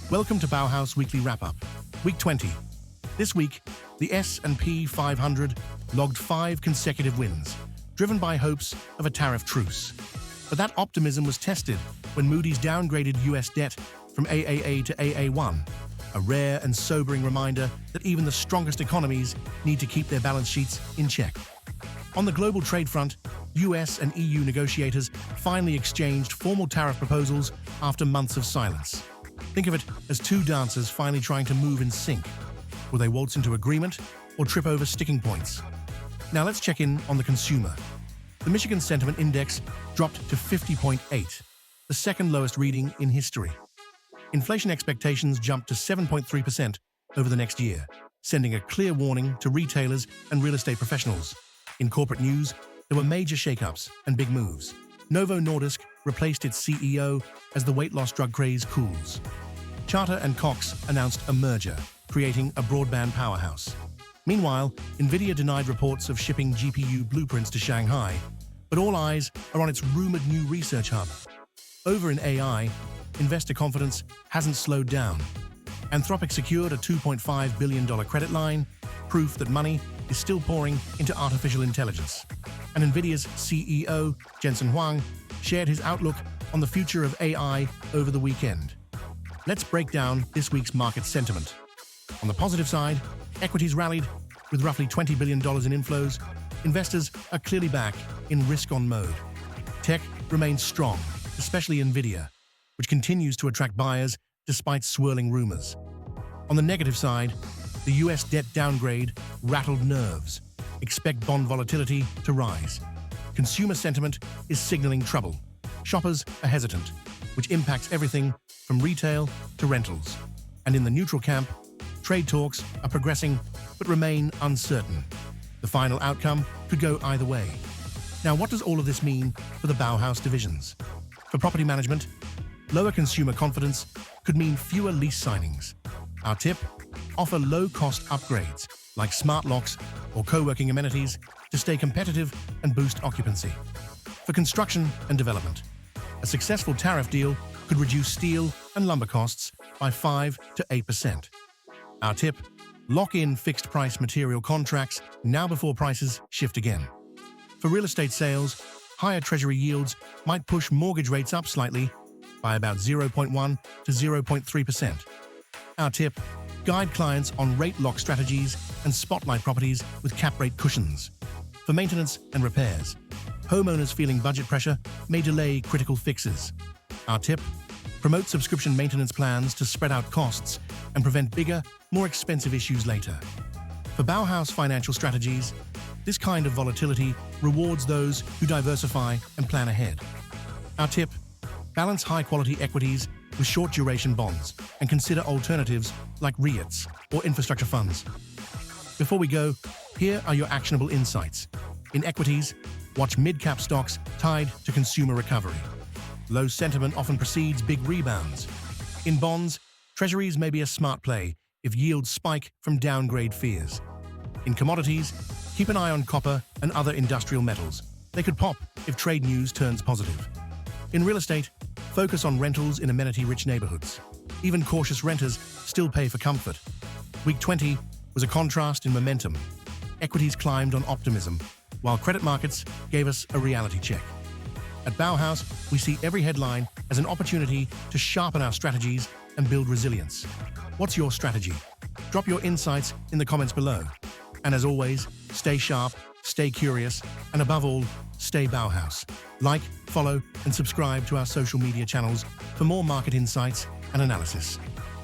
Welcome to Bauhaus Weekly Wrap-Up, Week 20. This week, the S&P 500 logged 5 consecutive wins, driven by hopes of a tariff truce. But that optimism was tested when Moody's downgraded US debt from AAA to AA1, a rare and sobering reminder that even the strongest economies need to keep their balance sheets in check. On the global trade front, US and EU negotiators finally exchanged formal tariff proposals after months of silence. Think of it as two dancers finally trying to move in sync. Will they waltz into agreement or trip over sticking points? Now let's check in on the consumer. The Michigan Sentiment Index dropped to 50.8, the second lowest reading in history. Inflation expectations jumped to 7.3% over the next year, sending a clear warning to retailers and real estate professionals. In corporate news, there were major shakeups and big moves. Novo Nordisk replaced its CEO as the weight loss drug craze cools. Charter and Cox announced a merger, creating a broadband powerhouse. Meanwhile, Nvidia denied reports of shipping GPU blueprints to Shanghai, but all eyes are on its rumored new research hub. Over in AI, investor confidence hasn't slowed down. Anthropic secured a $2.5 billion credit line, proof that money is still pouring into artificial intelligence. And Nvidia's CEO, Jensen Huang, shared his outlook on the future of AI over the weekend. Let's break down this week's market sentiment. On the positive side, equities rallied with roughly $20 billion in inflows. Investors are clearly back in risk-on mode. Tech remains strong, especially Nvidia, which continues to attract buyers despite swirling rumors. On the negative side, the US debt downgrade rattled nerves. Expect bond volatility to rise. Consumer sentiment is signaling trouble. Shoppers are hesitant, which impacts everything from retail to rentals. And in the neutral camp, trade talks are progressing but remain uncertain. The final outcome could go either way. Now, what does all of this mean for the Bauhaus divisions? For property management, lower consumer confidence could mean fewer lease signings. Our tip: offer low-cost upgrades like smart locks or co-working amenities to stay competitive and boost occupancy. For construction and development, a successful tariff deal could reduce steel and lumber costs by 5 to 8%. Our tip: lock in fixed-price material contracts now before prices shift again. For real estate sales, higher treasury yields might push mortgage rates up slightly by about 0.1 to 0.3%. Our tip: guide clients on rate lock strategies and spotlight properties with cap rate cushions. For maintenance and repairs, homeowners feeling budget pressure may delay critical fixes. Our tip: promote subscription maintenance plans to spread out costs and prevent bigger, more expensive issues later. For Bauhaus financial strategies, this kind of volatility rewards those who diversify and plan ahead. Our tip: balance high-quality equities with short-duration bonds and consider alternatives like REITs or infrastructure funds. Before we go, here are your actionable insights. In equities, watch mid-cap stocks tied to consumer recovery. Low sentiment often precedes big rebounds. In bonds, treasuries may be a smart play if yields spike from downgrade fears. In commodities, keep an eye on copper and other industrial metals. They could pop if trade news turns positive. In real estate, focus on rentals in amenity-rich neighborhoods. Even cautious renters still pay for comfort. Week 20 was a contrast in momentum. Equities climbed on optimism, while credit markets gave us a reality check. At Bauhaus, we see every headline as an opportunity to sharpen our strategies and build resilience. What's your strategy? Drop your insights in the comments below. And as always, stay sharp, stay curious, and above all, stay Bauhaus. Like, follow, and subscribe to our social media channels for more market insights and analysis.